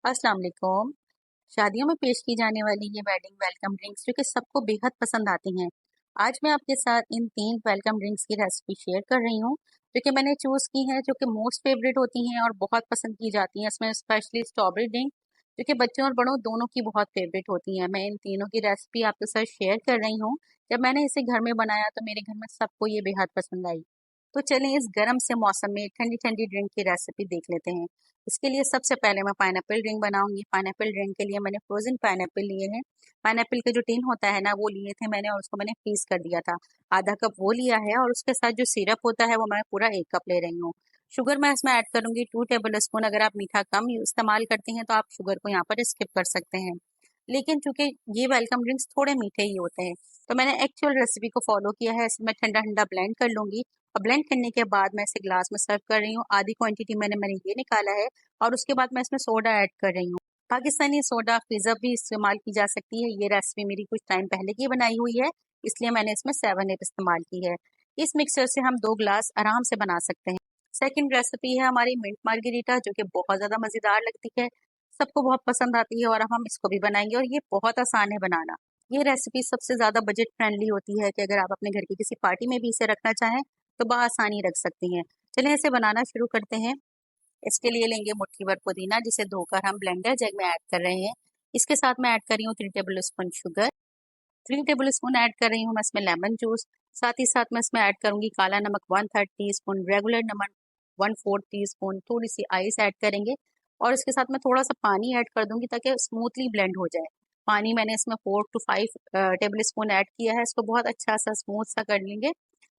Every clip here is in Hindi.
अस्सलाम वालेकुम। शादियों में पेश की जाने वाली ये वेडिंग वेलकम ड्रिंक्स जो कि सबको बेहद पसंद आती हैं। आज मैं आपके साथ इन 3 वेलकम ड्रिंक्स की रेसिपी शेयर कर रही हूँ, जो कि मैंने चूज़ की हैं, जो कि मोस्ट फेवरेट होती हैं और बहुत पसंद की जाती हैं। इसमें स्पेशली स्ट्रॉबेरी ड्रिंक, जो कि बच्चों और बड़ों दोनों की बहुत फेवरेट होती हैं। मैं इन तीनों की रेसिपी आपके साथ शेयर कर रही हूँ। जब मैंने इसे घर में बनाया तो मेरे घर में सबको ये बेहद पसंद आई। तो चलें इस गर्म से मौसम में ठंडी-ठंडी ड्रिंक की रेसिपी देख लेते हैं। इसके लिए सबसे पहले मैं पाइनएप्पल ड्रिंक बनाऊंगी। पाइनएप्पल ड्रिंक के लिए मैंने फ्रोजन पाइनएप्पल लिए हैं। पाइनएप्पल के जो टिन होता है ना, वो लिए थे मैंने और उसको मैंने फ्रीज कर दिया था। आधा कप वो लिया है और उसके साथ जो सिरप होता है वो मैं पूरा 1 कप ले रही हूँ। शुगर मैं इसमें ऐड करूंगी 2 टेबल स्पून। अगर आप मीठा कम इस्तेमाल करते हैं तो आप शुगर को यहाँ पर स्किप कर सकते हैं। लेकिन चूंकि ये वेलकम ड्रिंक्स थोड़े मीठे ही होते हैं, तो मैंने एक्चुअल रेसिपी को फॉलो किया है। इसमें ठंडा ठंडा ब्लेंड कर लूंगी और ब्लेंड करने के बाद मैं इसे ग्लास में सर्व कर रही हूँ। आधी क्वांटिटी मैंने ये निकाला है और उसके बाद मैं इसमें सोडा ऐड कर रही हूँ। पाकिस्तानी सोडा प्रिजर्व भी इस्तेमाल की जा सकती है। ये रेसिपी मेरी कुछ टाइम पहले की बनाई हुई है, इसलिए मैंने इसमें 7 अप इस्तेमाल की है। इस मिक्सचर से हम 2 ग्लास आराम से बना सकते हैं। सेकंड रेसिपी है हमारी मिंट मार्गेरिटा, जो कि बहुत ज्यादा मजेदार लगती है, सबको बहुत पसंद आती है और अब हम इसको भी बनाएंगे और ये बहुत आसान है बनाना। ये रेसिपी सबसे ज्यादा बजट फ्रेंडली होती है कि अगर आप अपने घर की किसी पार्टी में भी इसे रखना चाहें तो बआसानी रख सकती हैं। चलिए इसे बनाना शुरू करते हैं। इसके लिए लेंगे मुट्ठी भर पुदीना, जिसे धोकर हम ब्लेंडर जग में ऐड कर रहे हैं। इसके साथ मैं ऐड कर रही हूँ 3 table spoon sugar. 3 table spoon add कर रही हूँ मैं इसमें लेमन जूस। साथ ही साथ मैं इसमें ऐड करूंगी काला नमक 1/3 टीस्पून, रेगुलर नमक 1/4 टीस्पून, थोड़ी सी आइस ऐड करेंगे और इसके साथ मैं थोड़ा सा पानी ऐड कर दूंगी ताकि स्मूथली ब्लेंड हो जाए। पानी मैंने इसमें 4 to 5 टेबल स्पून ऐड किया है। इसको बहुत अच्छा सा स्मूथ सा कर लेंगे।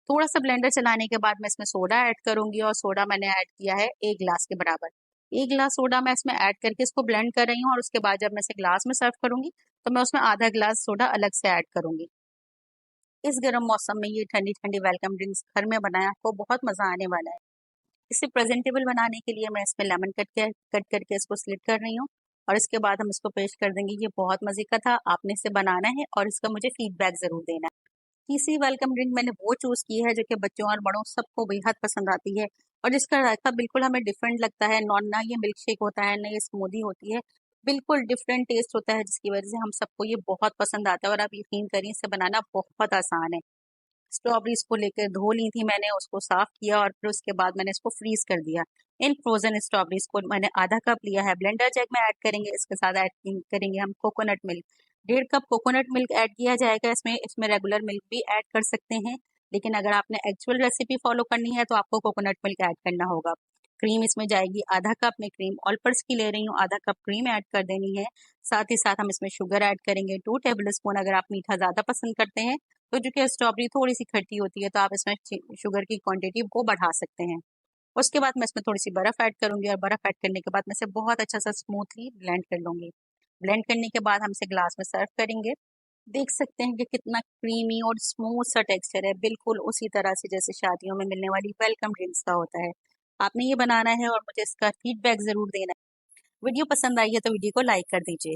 थोड़ा सा ब्लेंडर चलाने के बाद मैं इसमें सोडा ऐड करूंगी और सोडा मैंने ऐड किया है 1 गिलास के बराबर। 1 गिलास सोडा मैं इसमें ऐड करके इसको ब्लेंड कर रही हूँ और उसके बाद जब मैं इसे ग्लास में सर्व करूंगी तो मैं उसमें आधा गिलास सोडा अलग से ऐड करूंगी। इस गर्म मौसम में ये ठंडी ठंडी वेलकम ड्रिंक्स घर में बनाया आपको बहुत मजा आने वाला है। इसे प्रेजेंटेबल बनाने के लिए मैं इसमें लेमन कट करके इसको स्लिट कर रही हूँ और इसके बाद हम इसको पेश कर देंगे। ये बहुत मजे का था, आपने इसे बनाना है और इसका मुझे फीडबैक जरूर देना है। तीसरी वेलकम ड्रिंक मैंने वो चूज की है जो कि बच्चों और बड़ों सबको बेहद पसंद आती है और जिसका जायका बिल्कुल हमें डिफरेंट लगता है। नॉन ना ये मिल्क शेक होता है ना ये स्मूदी होती है, बिल्कुल डिफरेंट टेस्ट होता है, जिसकी वजह से हम सबको ये बहुत पसंद आता है और आप यकीन करिए इसे बनाना बहुत आसान है। स्ट्रॉबेरीज को लेकर धो ली थी मैंने, उसको साफ किया और फिर उसके बाद मैंने इसको फ्रीज कर दिया। इन फ्रोजन स्ट्रॉबेरीज को मैंने आधा कप लिया है, ब्लेंडर जग में ऐड करेंगे। इसके साथ ऐड करेंगे हम coconut milk. 1.5 cup coconut milk add किया जाएगा। इसमें इसमें रेगुलर मिल्क भी ऐड कर सकते हैं, लेकिन अगर आपने एक्चुअल रेसिपी फॉलो करनी है तो आपको कोकोनट मिल्क ऐड करना होगा। क्रीम इसमें जाएगी आधा कप। में क्रीम ऑल पर्स की ले रही हूँ, आधा कप क्रीम ऐड कर देनी है। साथ ही साथ हम इसमें शुगर ऐड करेंगे 2 टेबल स्पून। अगर आप मीठा ज्यादा पसंद करते हैं तो चूंकि स्ट्रॉबेरी थोड़ी सी खट्टी होती है तो आप इसमें शुगर की क्वांटिटी को बढ़ा सकते हैं। उसके बाद मैं इसमें थोड़ी सी बर्फ ऐड करूंगी और बर्फ ऐड करने के बाद मैं इसे बहुत अच्छा सा स्मूथली ब्लेंड कर लूंगी। ब्लेंड करने के बाद हम इसे ग्लास में सर्व करेंगे। देख सकते हैं कि कितना क्रीमी और स्मूथ सा टेक्सचर है, बिल्कुल उसी तरह से जैसे शादियों में मिलने वाली वेलकम ड्रिंक्स का होता है। आपने ये बनाना है और मुझे इसका फीडबैक जरूर देना है। वीडियो पसंद आई है तो वीडियो को लाइक कर दीजिए।